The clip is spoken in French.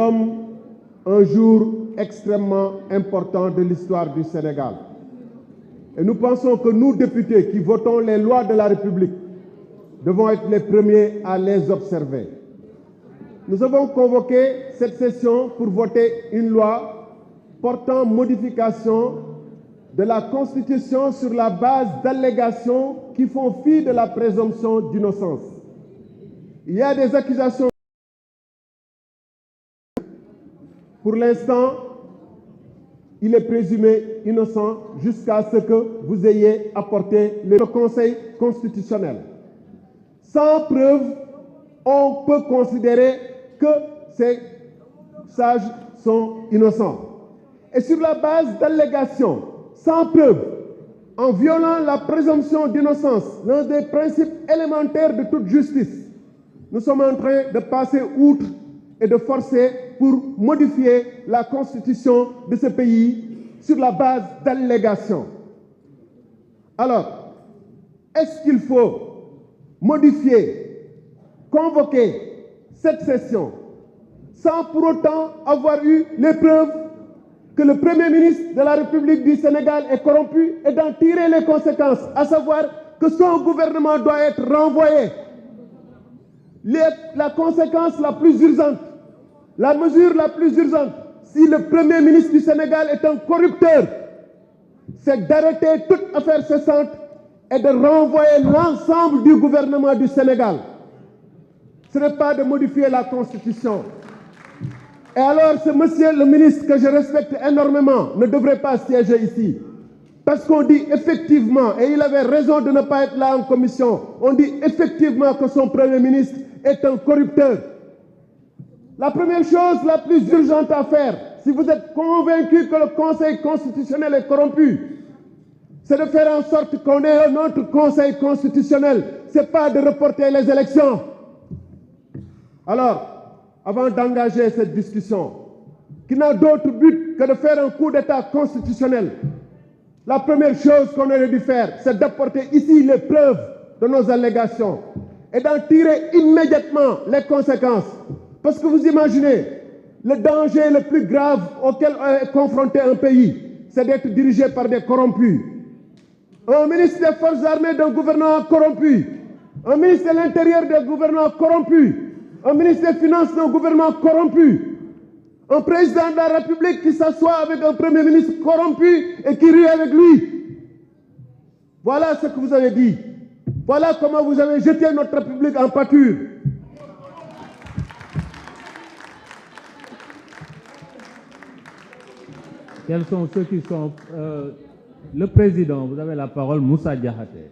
sommes un jour extrêmement important de l'histoire du Sénégal. Et nous pensons que nous, députés qui votons les lois de la République, devons être les premiers à les observer. Nous avons convoqué cette session pour voter une loi portant modification de la Constitution sur la base d'allégations qui font fi de la présomption d'innocence. Il y a des accusations. Pour l'instant, il est présumé innocent jusqu'à ce que vous ayez apporté le Conseil constitutionnel. Sans preuve, on peut considérer que ces sages sont innocents. Et sur la base d'allégations, sans preuve, en violant la présomption d'innocence, l'un des principes élémentaires de toute justice, nous sommes en train de passer outre et de forcer pour modifier la constitution de ce pays sur la base d'allégations. Alors, est-ce qu'il faut modifier, convoquer cette session sans pour autant avoir eu les preuves que le Premier ministre de la République du Sénégal est corrompu et d'en tirer les conséquences, à savoir que son gouvernement doit être renvoyé? La conséquence la plus urgente, la mesure la plus urgente, si le Premier ministre du Sénégal est un corrupteur, c'est d'arrêter toute affaire cessante et de renvoyer l'ensemble du gouvernement du Sénégal. Ce n'est pas de modifier la Constitution. Et alors, ce monsieur le ministre que je respecte énormément ne devrait pas siéger ici. Parce qu'on dit effectivement, et il avait raison de ne pas être là en commission, on dit effectivement que son Premier ministre est un corrupteur. La première chose la plus urgente à faire, si vous êtes convaincu que le Conseil constitutionnel est corrompu, c'est de faire en sorte qu'on ait un autre Conseil constitutionnel. Ce n'est pas de reporter les élections. Alors, avant d'engager cette discussion, qui n'a d'autre but que de faire un coup d'État constitutionnel, la première chose qu'on aurait dû faire, c'est d'apporter ici les preuves de nos allégations et d'en tirer immédiatement les conséquences. Parce que vous imaginez, le danger le plus grave auquel est confronté un pays, c'est d'être dirigé par des corrompus. Un ministre des Forces armées d'un gouvernement corrompu, un ministre de l'Intérieur d'un gouvernement corrompu, un ministre des Finances d'un gouvernement corrompu, un président de la République qui s'assoit avec un Premier ministre corrompu et qui rit avec lui. Voilà ce que vous avez dit. Voilà comment vous avez jeté notre République en pâture. Quels sont ceux qui sont... le président, vous avez la parole, Moussa Diakhaté.